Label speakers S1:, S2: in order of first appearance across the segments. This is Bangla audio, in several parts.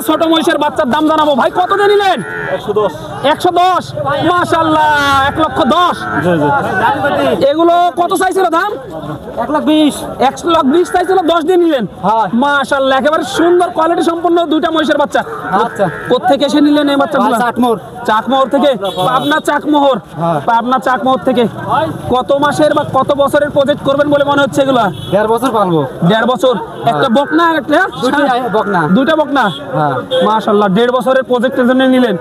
S1: ছোট মহিষের বাচ্চার দাম জানাবো। ভাই কত দিয়ে নিলেন? 110। মাশাআল্লাহ 1,10,000। এগুলো কত চাইছিল দাম?
S2: 1,20,000।
S1: 1,20,000 চাইছিল, 10 দিয়ে নিলেন। মাশাআল্লাহ একেবারে সুন্দর কোয়ালিটি সম্পন্ন দুইটা মহিষের বাচ্চা।
S2: আচ্ছা,
S1: কোত্থেকে এসে নিলেন এই বাচ্চাগুলো? চাকমোহর থেকে। পাবনা চাকমোহর, পাবনা চাকমোহর থেকে। কত মাসের বা কত বছরের প্রজেক্ট করবেন বলে মনে হচ্ছে এগুলা?
S2: 1.5 বছর পালবো।
S1: 1.5 বছর। একটা বকনা আর একটা দুইটা বকনা। মাশাআল্লাহ 1.5 বছরের প্রজেক্টের জন্য নিলেন।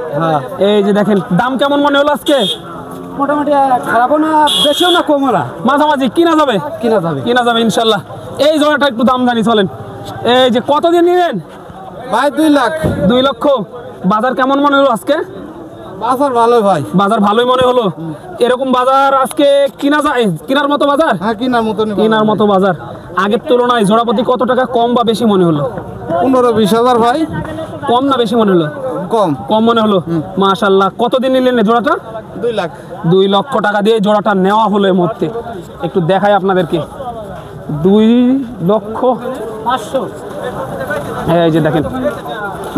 S1: এই যে দেখেন দাম কেমন মনে হলো আজকে?
S2: মোটামুটি খারাপও না, বেশিও না, কমও না,
S1: মাঝামাঝি কিনা যাবে ইনশাল্লাহ। এই জোড়াটা একটু দাম জানি চলেন। এই যে কত দিয়ে নিলেন
S2: ভাই? 2 লাখ।
S1: 2 লক্ষ। বাজার কেমন মনে হলো আজকে?
S2: বাজার ভালো ভাই,
S1: বাজার ভালোই মনে হলো। এরকম বাজার আজকে কিনা যায়? কেনার মতো বাজার?
S2: হ্যাঁ,
S1: কেনার মতো বাজার। আগের তুলনায় জোড়াপতি কত টাকা কম বা বেশি মনে হলো?
S2: 15-20 হাজার ভাই।
S1: কম না বেশি মনে হলো? কম মনে হলো। মাশাআল্লাহ কত দিন নিলেন জোড়াটা?
S2: 2 লাখ।
S1: 2 লক্ষ টাকা দিয়ে জোড়াটা নেওয়া হলো। এই মুহূর্তে একটু দেখাই আপনাদেরকে। 2,05,000। এই যে দেখেন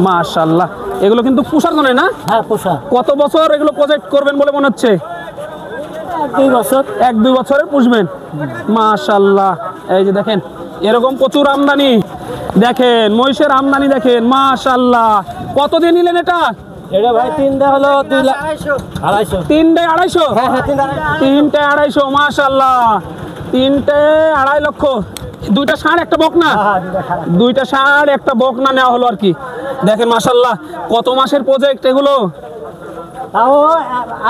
S1: মাশাআল্লাহ এগুলো কিন্তু পোষার জন্য না?
S2: হ্যাঁ, পোষা।
S1: কত বছর এগুলো প্রজেক্ট করবেন বলে মনে হচ্ছে?
S2: 2 বছর।
S1: 1-2 বছরে পুষবেন। মাশাআল্লাহ এই যে দেখেন এরকম প্রচুর আমদানি। দেখেন মহিষের আমদানি দেখেন মাশাআল্লাহ। কত দিয়ে নিলেন এটা?
S2: এটা ভাই 3 হলো 2 লাখ 250।
S1: 3 250?
S2: হ্যাঁ,
S1: 3 250। মাশাআল্লাহ 3 2.5 লক্ষ। দুইটা ষাঁড় একটা বকনা। দুইটা ষাঁড় একটা বকনা নেওয়া হলো আর কি। দেখেন মাশাআল্লাহ কত মাসের প্রজেক্ট এগুলো?
S2: তাও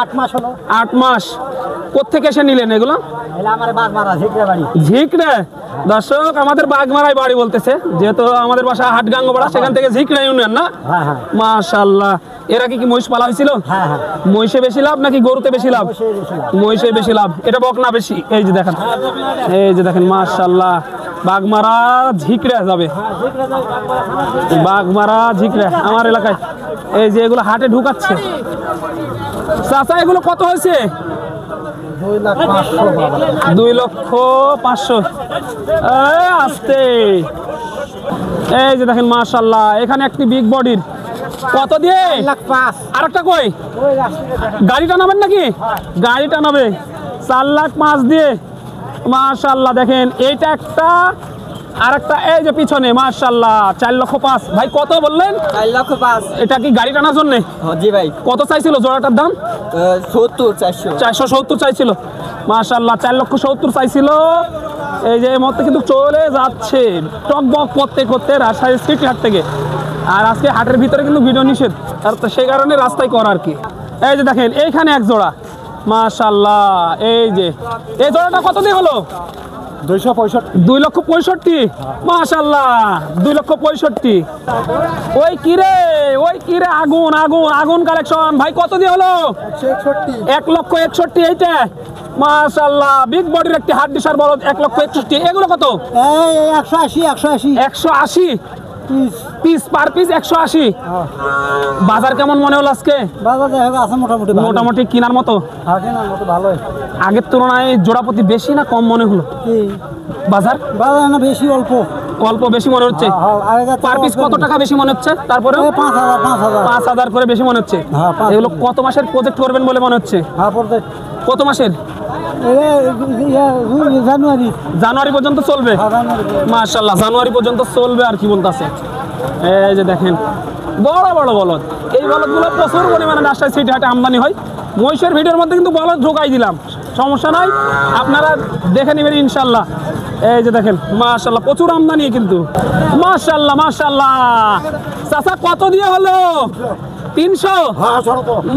S2: 8 মাস হলো।
S1: 8 মাস। কোত্থেকে এসে নিলেন এগুলো?
S2: এটা আমার বাগমারা ঝিকরা বাড়ি।
S1: ঝিকড়ে। দর্শক আমাদের বাগমারাই বাড়ি বলতেছে, যেহেতু আমাদের বাসা হাটগাঙ্গপাড়া, সেখান থেকে ঝিকড়া ইউনিয়ন না? মাশাআল্লাহ। এর আগে কি মহিষ পালা হয়েছিল? মহিষে বেশি লাভ নাকি গরুতে বেশি লাভ? মহিষে বেশি লাভ। এটা বকনা বেশি। এই যে দেখেন, এই যে দেখেন মাশাআল্লাহ বাগমারা ঝিকড়া যাবে। বাগমারা ঝিকড়া আমার এলাকায়। এই যে এগুলো হাটে ঢুকাচ্ছে। চাচা এগুলো কত হয়েছে? 2,05,000। আস্তে। এই যে দেখেন মাশাআল্লাহ এখানে একটি বিগ বডির। কত দিয়ে?
S2: 1,05,000।
S1: আরেকটা কই? গাড়িটা নামেন নাকি? গাড়িটা নামে 4,05,000 দিয়ে। মাশাআল্লাহ দেখেন এইটা একটা, আরেকটা এই যে পিছনে মাশাআল্লাহ 4,05,000। ভাই কত বললেন?
S2: 4,05,000।
S1: এটা কি গাড়িটা না জন্য?
S2: জি ভাই।
S1: কত চাইছিল জোড়াটার দাম? 470 চাইছিল। মাশাআল্লাহ 4,70,000 চাইছিল। এই যে মতে কিন্তু চলে যাচ্ছে টকবক করতে করতে রাজশাহী স্ট্রিট হাট থেকে। আর আজকে হাটের ভিতরে কিন্তু ভিডিও নিষেধ, আর সেই কারণে রাস্তায় করা আর কি। এই যে দেখেন এইখানে এক জোড়া মাশাআল্লাহ। এই যে এই জোড়াটা কত দিয়ে হলো?
S2: 265।
S1: 2,65,000। মাশাআল্লাহ 2,65,000। ওই কিরে আগুন আগুন আগুন কালেকশন। ভাই কত দিয়ে হলো? 1,61,000। এইটা মাশাআল্লাহ বিগ বডির একটি হাট ডিসার বলদ। 1,61,000। এগুলো কত? 180 পিস, পার পিস 180। বাজার কেমন মনে হলো আজকে? মোটামুটি কেনার মতো। আগের তুলনায় জোড়াপতি বেশি না কম মনে হলো? বাজার
S2: না বেশি,
S1: অল্প বেশি মনে হচ্ছে। পার পিস কত টাকা বেশি মনে হচ্ছে? তারপরে 5,000 করে বেশি মনে হচ্ছে। এগুলো কত মাসের প্রজেক্ট করবেন বলে মনে হচ্ছে? কত মাসের? জানুয়ারি পর্যন্ত চলবে। মাশাআল্লাহ জানুয়ারি পর্যন্ত চলবে আর কি বলতেছে। এই যে দেখেন বড় বড় বলদ। এই বলদগুলো প্রচুর পরিমাণে রাজশাহী সিটি হাটে আমদানি হয়। মহিষের ভিডিওর মধ্যে কিন্তু বলদ ঢোকাই দিলাম, সমস্যা নাই, আপনারা দেখে নেবেন ইনশাল্লাহ। এই যে দেখেন মাশাআল্লাহ প্রচুর আমদানি কিন্তু। মাশাআল্লাহ মাশাআল্লাহ। চাচা কত দিয়ে হলো? 300।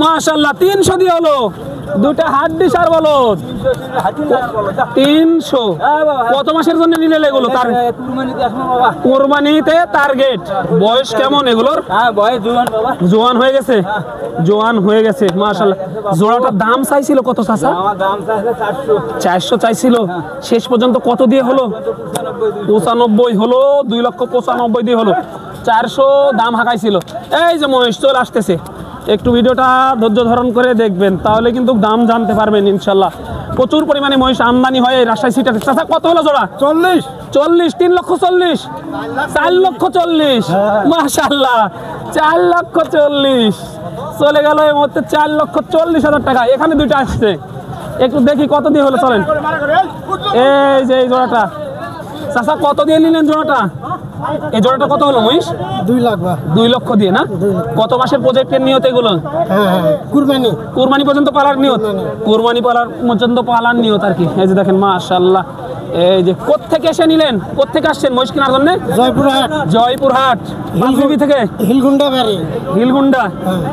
S1: মাশাআল্লাহ 300 দিয়ে হলো। দুটা হাড্ডি সার বলদ 300। কত মাসের জন্য নিলে এগুলো? তার কোরবানিতে টার্গেট। বয়স কেমন এগুলোর? জোয়ান হয়ে গেছে, জোয়ান হয়ে গেছে মাশাআল্লাহ। জোড়াটার দাম চাইছিল কত চাচা? 400 চাইছিল। শেষ পর্যন্ত কত দিয়ে হলো? 95 হলো। 2,95,000 দিয়ে হলো। 400 দাম হাঁকাইছিল। এই যে মহিষ চলে আসতেছে, একটু ভিডিওটা ধৈর্য ধারণ করে দেখবেন, তাহলে কিন্তু দাম জানতে পারবেন ইনশাল্লাহ। প্রচুর পরিমাণে মহিষ আমদানি হয় রাজশাহী সিটি হাটে। চাচা কত হলো জোড়া? 40, 3,40,000, 4,40,000, মাশাআল্লাহ 4,40,000 চলে গেল এই মুহূর্তে 4,40,000 টাকা। এখানে দুইটা আসছে, একটু দেখি কত দিয়ে হলো, চলেন। এই যে এই জোড়াটা চাচা কত দিয়ে নিলেন জোড়াটা? এই জোড়াটা কত হলো মহিষ?
S2: 2 লাখ
S1: 2 লক্ষ দিয়ে না? কত মাসের প্রজেক্টের নিয়ত এগুলো?
S2: কুরবানি
S1: কুরবানি পর্যন্ত পালার নিয়ত, কুরবানি পালার পর্যন্ত পালার নিয়ত আর কি। এই যে দেখেন মাশাআল্লাহ, এই যে কোত্থেকে এসে নিলেন, কোত্থেকে আসছেন মহিষ কেনার জন্য?
S2: জয়পুরহাট
S1: জয়পুরহাট পাঁচবিবি থেকে,
S2: হিলগুন্ডা বাড়ি
S1: হিলগুন্ডা।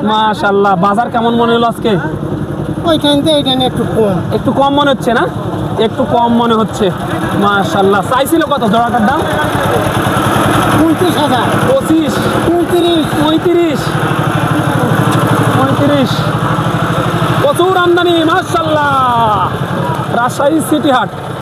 S1: মাশাআল্লাহ, বাজার কেমন মনে হলো আজকে?
S2: ওইখান থেকে এটা নিয়ে একটু কম।
S1: একটু কম মনে হচ্ছে না? একটু কম মনে হচ্ছে। মাশাআল্লাহ, চাইছিল কত জোড়াটার দাম?
S2: 35,000
S1: 25,
S2: 35
S1: 35, 35। প্রচুর আমদানি মাশাআল্লাহ, রাজশাহী সিটি হাট।